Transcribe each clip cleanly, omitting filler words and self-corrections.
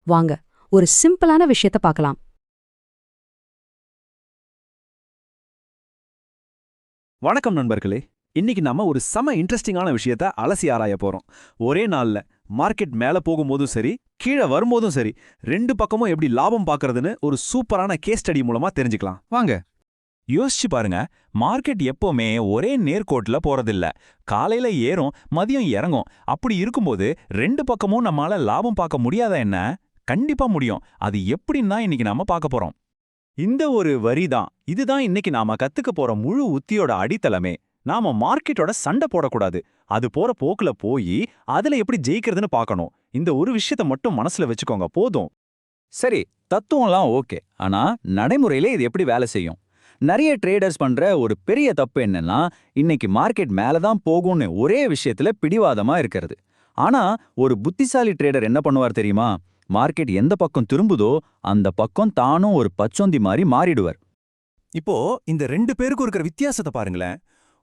வாங்க ஒரு சிம்பிளான விஷயத்த பார்க்கலாம். வணக்கம் நண்பர்களே. இன்னைக்கு நாம ஒரு செம இன்ட்ரெஸ்டிங்கான விஷயத்த அலசி ஆராய போறோம். ஒரே நாள்ல மார்க்கெட் மேல போகும்போதும் சரி, கீழே வரும்போதும் சரி, ரெண்டு பக்கமும் எப்படி லாபம் பார்க்கறதுன்னு ஒரு சூப்பரான கேஸ் ஸ்டடி மூலமா தெரிஞ்சுக்கலாம். வாங்க. யோசிச்சு பாருங்க, மார்க்கெட் எப்பவுமே ஒரே நேர்கோட்டுல போறதில்ல. காலையில ஏறும், மதியம் இறங்கும். அப்படி இருக்கும்போது ரெண்டு பக்கமும் நம்மால லாபம் பார்க்க முடியாதா என்ன? கண்டிப்பா முடியும். அது எப்படின்னா இன்னைக்கு நாம பார்க்க போறோம். இந்த ஒரு வரி தான், இதுதான் இன்னைக்கு நாம கத்துக்க போற முழு உத்தியோட அடித்தளமே. நாம மார்க்கெட்டோட சண்டை போடக்கூடாது. அது போற போக்குல போய் அதுல எப்படி ஜெயிக்கிறதுன்னு பார்க்கணும். இந்த ஒரு விஷயத்த மட்டும் மனசுல வச்சுக்கோங்க போதும். சரி, தத்துவம்லாம் ஓகே. ஆனா நடைமுறையில இது எப்படி வேலை செய்யும்? நிறைய ட்ரேடர்ஸ் பண்ற ஒரு பெரிய தப்பு என்னன்னா, இன்னைக்கு மார்க்கெட் மேல தான் போகும்னு ஒரே விஷயத்துல பிடிவாதமா இருக்கிறது. ஆனா ஒரு புத்திசாலி ட்ரேடர் என்ன பண்ணுவார் தெரியுமா? மார்க்கெட் எந்த பக்கம் திரும்புதோ அந்த பக்கம் தானும் ஒரு பச்சொந்தி மாதிரி மாறிடுவார். இப்போ இந்த ரெண்டு பேருக்கும் இருக்கிற வித்தியாசத்தை பாருங்களேன்.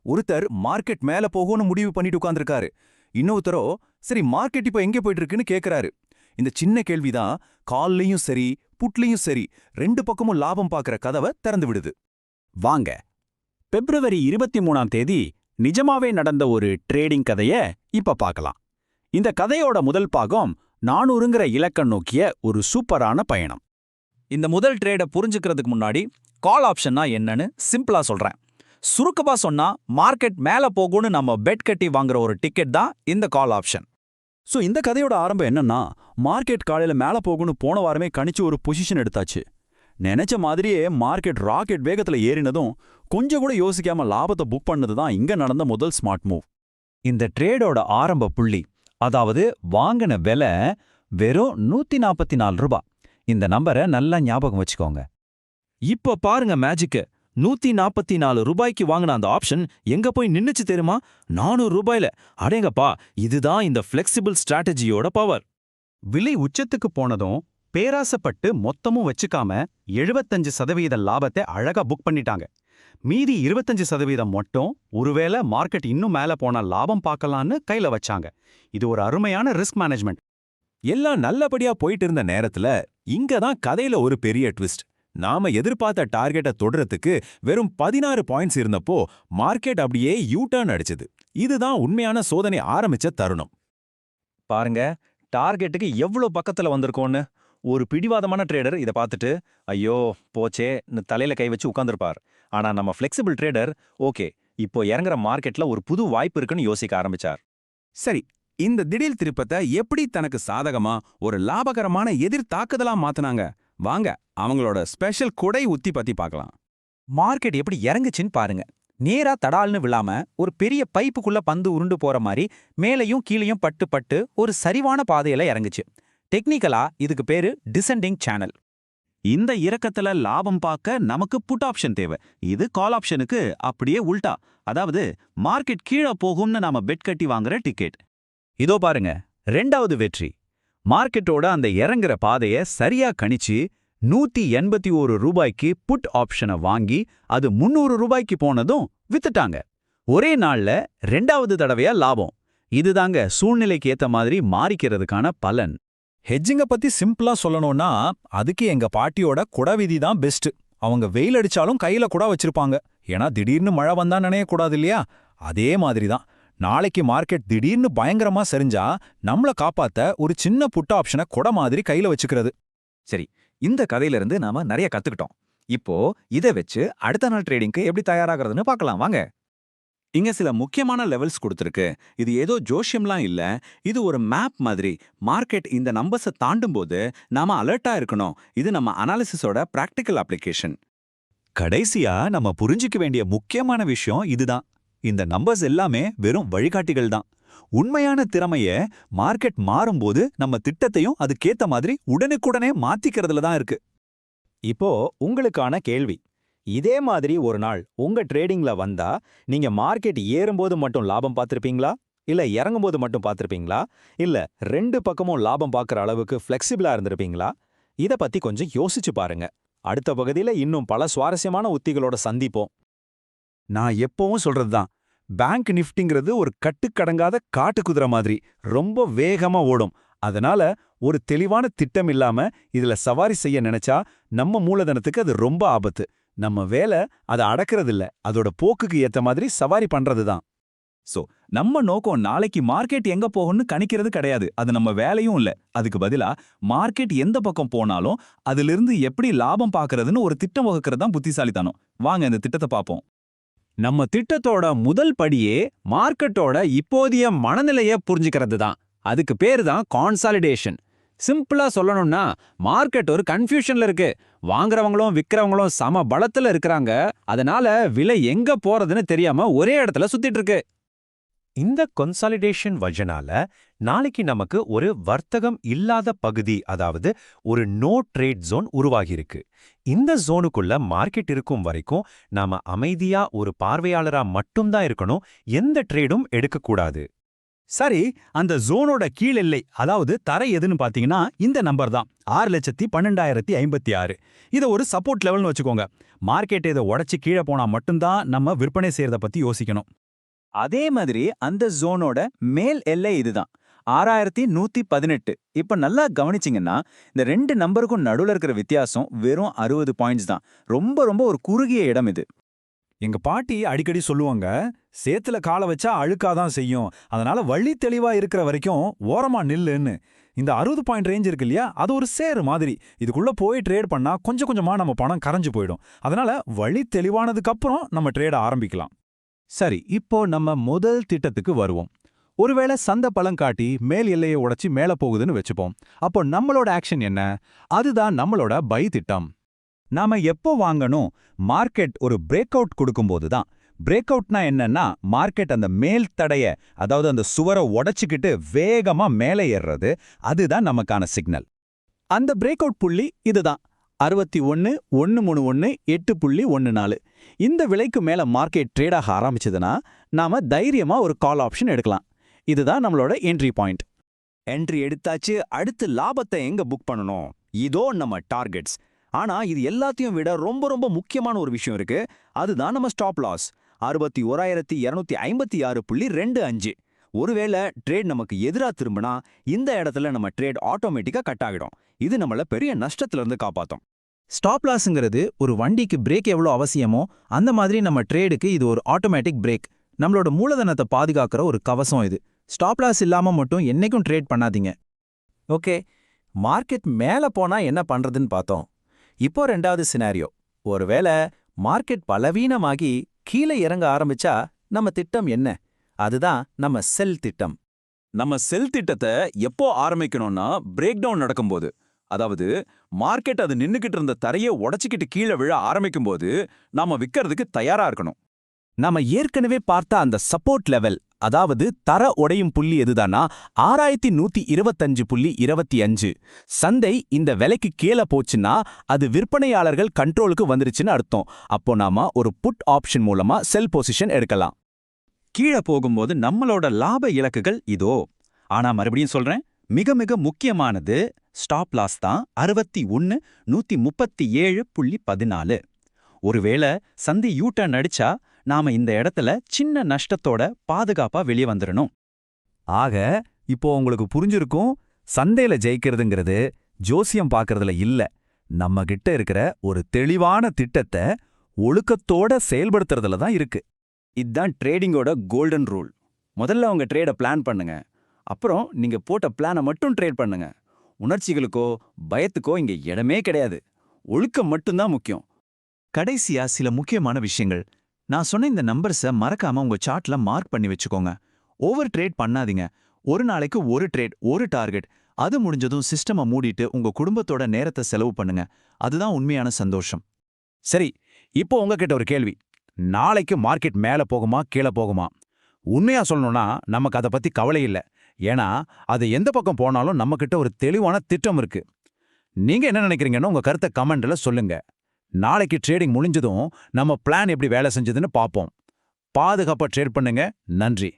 ஒருத்தர் மார்க்கெட் மேல போகும்னு முடிவு பண்ணிட்டு உட்கார்ந்திருக்காரு. இன்னொருத்தரோ சரி மார்க்கெட் இப்போ எங்கே போயிட்டு இருக்குன்னு கேட்கறாரு. இந்த சின்ன கேள்விதான் கால்லையும் சரி புட்லையும் சரி ரெண்டு பக்கமும் லாபம் பார்க்கற கதவை திறந்து விடுது. வாங்க, பிப்ரவரி 23ஆம் தேதி நிஜமாவே நடந்த ஒரு ட்ரேடிங் கதைய இப்ப பார்க்கலாம். இந்த கதையோட முதல் பாகம் 400ங்கிற இலக்கம் நோக்கிய ஒரு சூப்பரான பயணம். இந்த முதல் ட்ரேட புரிஞ்சுக்கிறதுக்கு முன்னாடி கால் ஆப்ஷன்னா என்னன்னு சிம்பிளா சொல்றேன். சுருக்கமா சொன்னா மார்க்கெட் மேல போகும்னு நம்ம பெட் கட்டி வாங்குற ஒரு டிக்கெட் தான் இந்த கால் ஆப்ஷன். சோ இந்த கதையோட ஆரம்பம் என்னன்னா, மார்க்கெட் காலையில மேல போகும்னு போன வாரமே கணிச்சு ஒரு பொசிஷன் எடுத்தாச்சு. நினைச்ச மாதிரியே மார்க்கெட் ராக்கெட் வேகத்துல ஏறினதும் கொஞ்சம் கூட யோசிக்காம லாபத்தை புக் பண்ணது தான் இங்க நடந்த முதல் ஸ்மார்ட் மூவ். இந்த ட்ரேடோட ஆரம்ப புள்ளி, அதாவது வாங்கின விலை வெறும் 144 ரூபாய். இந்த நம்பரை நல்லா ஞாபகம் வச்சுக்கோங்க. இப்ப பாருங்க மேஜிக்க. 144 ரூபாய்க்கு வாங்கின அந்த ஆப்ஷன் எங்க போய் நின்னுச்சு தெரியுமா? 400 ரூபாயில. அடேங்கப்பா, இதுதான் இந்த ஃபிளெக்சிபிள் ஸ்ட்ராட்டஜியோட பவர். விலை உச்சத்துக்கு போனதும் பேராசப்பட்டு மொத்தமும் வச்சுக்காம 75% லாபத்தை அழகா புக் பண்ணிட்டாங்க. மீதி 25% மட்டும் ஒருவேளை மார்க்கெட் இன்னும் மேல போனா லாபம் பார்க்கலான்னு கையில வச்சாங்க. இது ஒரு அருமையான ரிஸ்க் மேனேஜ்மெண்ட். எல்லாம் நல்லபடியா போயிட்டு இருந்த நேரத்துல இங்க தான் கதையில ஒரு பெரிய ட்விஸ்ட். நாம எதிர்பார்த்த டார்கெட்டை தொடுறதுக்கு வெறும் 16 பாயிண்ட்ஸ் இருந்தப்போ மார்க்கெட் அப்படியே யூ டர்ன் அடிச்சது. இதுதான் உண்மையான சோதனை ஆரம்பிச்ச தருணம். பாருங்க, டார்கெட்டுக்கு எவ்வளவு பக்கத்துல வந்திருக்கோன்னு. ஒரு பிடிவாதமான ட்ரேடர் இதை பார்த்துட்டு ஐயோ போச்சேன்னு தலையில கை வச்சு உட்கார்ந்துருப்பார். ஆனா நம்ம ஃபிளெக்சிபிள் ட்ரேடர் ஓகே, இப்போ இறங்குற மார்க்கெட்ல ஒரு புது வாய்ப்பு இருக்குன்னு யோசிக்க ஆரம்பிச்சார். சரி, இந்த திடீர் திருப்பத்தை எப்படி தனக்கு சாதகமா ஒரு லாபகரமான எதிர் தாக்குதலா மாத்துனாங்க? வாங்க அவங்களோட ஸ்பெஷல் குடை உத்தி பத்தி பார்க்கலாம். மார்க்கெட் எப்படி இறங்குச்சின்னு பாருங்க. நேரா தடால்னு விழாம ஒரு பெரிய பைப்புக்குள்ள பந்து உருண்டு போற மாதிரி மேலையும் கீழையும் பட்டு பட்டு ஒரு சரிவான பாதையில இறங்குச்சு. டெக்னிக்கலா இதுக்கு பேரு டிசெண்டிங் சேனல். இந்த இறக்கத்துல லாபம் பார்க்க நமக்கு புட் ஆப்ஷன் தேவை. இது கால் ஆப்ஷனுக்கு அப்படியே உல்டா. அதாவது மார்க்கெட் கீழே போகும்னு நாம பெட் கட்டி வாங்குற டிக்கெட். இதோ பாருங்க, ரெண்டாவது வெற்றி. மார்க்கெட்டோட அந்த இறங்குற பாதைய சரியா கணிச்சு 181 ரூபாய்க்கு புட் ஆப்ஷனை வாங்கி அது 300 ரூபாய்க்கு போனதும் வித்துட்டாங்க. ஒரே நாள்ல ரெண்டாவது தடவையா லாபம். இதுதாங்க சூழ்நிலைக்கு ஏத்த மாதிரி மாறிக்கிறதுக்கான பலன். ஹெட்ஜிங்க பத்தி சிம்பிளா சொல்லணும்னா அதுக்கு எங்க பாட்டியோட குடை விதி தான் பெஸ்ட். அவங்க வெயில் அடிச்சாலும் கையில குடா வச்சிருப்பாங்க. ஏன்னா திடீர்னு மழை வந்தா நினையக்கூடாது இல்லையா? அதே மாதிரிதான் நாளைக்கு மார்க்கெட் திடீர்னு பயங்கரமா சரிஞ்சா நம்மள காப்பாத்த ஒரு சின்ன புட் ஆப்ஷனை குடை மாதிரி கையில வச்சுக்கிறது. சரி, இந்த கதையிலிருந்து நாம நிறைய கத்துக்கிட்டோம். இப்போ இதை வச்சு அடுத்த நாள் ட்ரேடிங்க்கு எப்படி தயாராகிறதுன்னு பார்க்கலாம் வாங்க. இங்க சில முக்கியமான லெவல்ஸ் கொடுத்துருக்கு. இது ஏதோ ஜோஷியம்லாம் இல்ல, இது ஒரு மேப் மாதிரி. மார்க்கெட் இந்த நம்பர்ஸை தாண்டும் போது நாம அலர்ட்டா இருக்கணும். இது நம்ம அனாலிசிஸோட பிராக்டிக்கல் அப்ளிகேஷன். கடைசியா நம்ம புரிஞ்சுக்க வேண்டிய முக்கியமான விஷயம் இதுதான். இந்த நம்பர்ஸ் எல்லாமே வெறும் வழிகாட்டிகள் தான். உண்மையான திறமைய மார்க்கெட் மாறும்போது நம்ம திட்டத்தையும் அதுக்கேத்த மாதிரி உடனுக்குடனே மாத்திக்கிறதுல தான் இருக்கு. இப்போ உங்களுக்கான கேள்வி. இதே மாதிரி ஒரு நாள் உங்க ட்ரேடிங்ல வந்தா நீங்க மார்க்கெட் ஏறும்போது மட்டும் லாபம் பார்த்திருப்பீங்களா? இல்ல இறங்கும்போது மட்டும் பார்த்திருப்பீங்களா? இல்ல ரெண்டு பக்கமும் லாபம் பார்க்குற அளவுக்கு ஃப்ளெக்சிபிளா இருந்திருப்பீங்களா? இத பத்தி கொஞ்சம் யோசிச்சு பாருங்க. அடுத்த பகுதியில இன்னும் பல சுவாரஸ்யமான உத்திகளோட சந்திப்போம். நான் எப்பவும் சொல்றதுதான், பேங்க் நிஃப்டிங்கிறது ஒரு கட்டுக்கடங்காத காட்டுக்குதிரை மாதிரி ரொம்ப வேகமா ஓடும். அதனால ஒரு தெளிவான திட்டம் இல்லாம இதுல சவாரி செய்ய நினைச்சா நம்ம மூலதனத்துக்கு அது ரொம்ப ஆபத்து. நம்ம வேலை அதை அடக்கறதில்ல, அதோட போக்குக்கு ஏத்த மாதிரி சவாரி பண்றதுதான். சோ நம்ம நோக்கம் நாளைக்கு மார்க்கெட் எங்க போகும்னு கணிக்கிறது கிடையாது. அது நம்ம வேலையும் இல்ல. அதுக்கு பதிலா மார்க்கெட் எந்த பக்கம் போனாலும் அதிலிருந்து எப்படி லாபம் பார்க்கறதுன்னு ஒரு திட்டம் வகுக்கிறது தான் புத்திசாலித்தனம். வாங்க இந்த திட்டத்தை பார்ப்போம். நம்ம திட்டத்தோட முதல் படியே மார்க்கெட்டோட இப்போதைய மனநிலைய புரிஞ்சுக்கிறது தான். அதுக்கு பேரு தான் கான்சாலிடேஷன். சிம்பிளா சொல்லணும்னா மார்க்கெட் ஒரு கன்ஃபியூஷன்ல இருக்கு. வாங்குறவங்களும் விக்கிறவங்களும் சம பலத்துல இருக்கிறாங்க. அதனால விலை எங்க போறதுன்னு தெரியாம ஒரே இடத்துல சுத்திட்டு இருக்கு. இந்த கன்சாலிடேஷன் வஜனால நாளைக்கு நமக்கு ஒரு வர்த்தகம் இல்லாத பகுதி, அதாவது ஒரு நோ ட்ரேட் ஜோன் உருவாகியிருக்கு. இந்த ஜோனுக்குள்ள மார்க்கெட் இருக்கும் வரைக்கும் நாம அமைதியா ஒரு பார்வையாளரா மட்டும்தான் இருக்கணும், எந்த ட்ரேடும் எடுக்கக்கூடாது. சரி, அந்த ஜோனோட கீழெல்லை அதாவது தரை எதுன்னு பாத்தீங்கன்னா இந்த நம்பர் தான், 6,12,056. இதை ஒரு சப்போர்ட் லெவல்னு வச்சுக்கோங்க. மார்க்கெட் இதை உடைச்சு கீழே போனா மட்டும்தான் நம்ம விற்பனை செய்யறத பத்தி யோசிக்கணும். அதே மாதிரி அந்த ஜோனோட மேல் எல்லை இதுதான், 6,118. இப்ப நல்லா கவனிச்சிங்கன்னா இந்த ரெண்டு நம்பருக்கும் நடுவுல இருக்கிற வித்தியாசம் வெறும் 60 பாயிண்ட்ஸ் தான். ரொம்ப ரொம்ப ஒரு குறுகிய இடம் இது. எங்க பாட்டி அடிக்கடி சொல்லுவாங்க, சேத்துல காலை வச்சா அழுக்காதான் செய்யும், அதனால வழி தெளிவா இருக்கிற வரைக்கும் ஓரமா நில்லுன்னு. இந்த 60 பாயிண்ட் ரேஞ்ச் இருக்கு இல்லையா, அது ஒரு சேரு மாதிரி. இதுக்குள்ள போய் ட்ரேட் பண்ணா கொஞ்சம் கொஞ்சமா நம்ம பணம் கரைஞ்சு போயிடும். அதனால வழி தெளிவானதுக்கு அப்புறம் நம்ம ட்ரேட ஆரம்பிக்கலாம். சரி, இப்போ நம்ம முதல் திட்டத்துக்கு வருவோம். ஒருவேளை சந்தை பலம் காட்டி மேல் எல்லையை உடைச்சு மேல போகுதுன்னு வச்சுப்போம். அப்போ நம்மளோட ஆக்ஷன் என்ன? அதுதான் நம்மளோட பை திட்டம். நாம எப்போ வாங்கணும்? மார்க்கெட் ஒரு பிரேக் அவுட் கொடுக்கும்போது தான். பிரேக் அவுட்னா என்னன்னா, மார்க்கெட் அந்த மேல் தடைய, அதாவது அந்த சுவரை உடைச்சுக்கிட்டு வேகமா மேலே ஏறுறது. அதுதான் நமக்கான சிக்னல். அந்த பிரேக் அவுட் புள்ளி இதுதான், 61,131 8.14. இந்த விலைக்கு மேல மார்க்கெட் ட்ரேடாக ஆரம்பிச்சதுன்னா நாம தைரியமா ஒரு கால் ஆப்ஷன் எடுக்கலாம். இதுதான் நம்மளோட என்ட்ரி பாயிண்ட். என்ட்ரி எடுத்தாச்சு. அடுத்து லாபத்தை எங்க புக் பண்ணணும்? இதோ நம்ம டார்கெட்ஸ். ஆனா இது எல்லாத்தையும் விட ரொம்ப ரொம்ப முக்கியமான ஒரு விஷயம் இருக்கு. அதுதான் நம்ம ஸ்டாப் லாஸ், 61,256.25. ஒருவேளை ட்ரேட் நமக்கு எதிரா திரும்பினா இந்த இடத்துல நம்ம ட்ரேட் ஆட்டோமேட்டிக்கா கட் ஆகிடும். இது நம்மள பெரிய நஷ்டத்துல இருந்து காப்பாத்தும். ஸ்டாப் லாஸ்ங்கிறது ஒரு வண்டிக்கு பிரேக் எவ்வளோ அவசியமோ அந்த மாதிரி நம்ம ட்ரேடுக்கு இது ஒரு ஆட்டோமேட்டிக் பிரேக். நம்மளோட மூலதனத்தை பாதுகாக்கிற ஒரு கவசம் இது. ஸ்டாப் லாஸ் இல்லாம மட்டும் என்னைக்கும் ட்ரேட் பண்ணாதீங்க. ஓகே, மார்க்கெட் மேல போனா என்ன பண்றதுன்னு பார்த்தோம். இப்போ ரெண்டாவது சினாரியோ, ஒருவேளை மார்க்கெட் பலவீனமாகி கீழே இறங்க ஆரம்பிச்சா நம்ம திட்டம் என்ன? அதுதான் நம்ம செல் திட்டம். நம்ம செல் திட்டத்தை எப்போ ஆரம்பிக்கணும்னா பிரேக் டவுன் நடக்கும்போது, அதாவது மார்க்கெட் அது நின்னுக்கிட்டு இருந்த தரையை உடைச்சிக்கிட்டு கீழே விழ ஆரம்பிக்கும்போது நாம விற்கிறதுக்கு தயாரா இருக்கணும். நாம ஏற்கனவே பார்த்த அந்த சப்போர்ட் லெவல், அதாவது தர உடையும் புள்ளி எதுதானா 6,125.25. சந்தை இந்த விலைக்கு கீழே போச்சுன்னா அது விற்பனையாளர்கள் கண்ட்ரோலுக்கு வந்துருச்சுன்னு அர்த்தம். அப்போ நாம ஒரு புட் ஆப்ஷன் மூலமா செல் பொசிஷன் எடுக்கலாம். கீழே போகும்போது நம்மளோட லாப இலக்குகள் இதோ. ஆனா மறுபடியும் சொல்றேன், மிக மிக முக்கியமானது ஸ்டாப் லாஸ் தான், 61,137.14. ஒருவேளை சந்தை யூட்டர்ன் அடிச்சா நாம இந்த இடத்துல சின்ன நஷ்டத்தோட பாதுகாப்பா வெளியே வந்துடணும். ஆக இப்போ உங்களுக்கு புரிஞ்சிருக்கும், சந்தையில ஜெயிக்கிறதுங்கிறது ஜோசியம் பார்க்கறதுல இல்ல, நம்ம கிட்ட இருக்கிற ஒரு தெளிவான திட்டத்தை ஒழுக்கத்தோட செயல்படுத்துறதுல தான் இருக்கு. இதுதான் ட்ரேடிங்கோட கோல்டன் ரூல். முதல்ல உங்க ட்ரேட பிளான் பண்ணுங்க, அப்புறம் நீங்க போட்ட பிளானை மட்டும் ட்ரேட் பண்ணுங்க. உணர்ச்சிகளுக்கோ பயத்துக்கோ இங்க இடமே கிடையாது. ஒழுக்கம் மட்டும்தான் முக்கியம். கடைசியா சில முக்கியமான விஷயங்கள். நான் சொன்ன இந்த நம்பர்ஸை மறக்காம உங்க சார்ட்ல மார்க் பண்ணி வச்சுக்கோங்க. ஓவர் ட்ரேட் பண்ணாதீங்க. ஒரு நாளைக்கு ஒரு ட்ரேட், ஒரு டார்கெட். அது முடிஞ்சதும் சிஸ்டமை மூடிட்டு உங்க குடும்பத்தோட நேரத்தை செலவு பண்ணுங்க. அதுதான் உண்மையான சந்தோஷம். சரி, இப்போ உங்ககிட்ட ஒரு கேள்வி. நாளைக்கு மார்க்கெட் மேல போகுமா கீழே போகுமா? உண்மையா சொல்லணும்னா நமக்கு அதை பத்தி கவலை இல்லை. ஏன்னா அது எந்த பக்கம் போனாலும் நம்மகிட்ட ஒரு தெளிவான திட்டம் இருக்கு. நீங்க என்ன நினைக்கிறீங்கன்னு உங்க கருத்தை கமெண்ட்ல சொல்லுங்க. நாளைக்கு ட்ரேடிங் முடிஞ்சதும் நம்ம பிளான் எப்படி வேலை செஞ்சதுன்னு பார்ப்போம். பாதுகாப்பா ட்ரேட் பண்ணுங்க. நன்றி.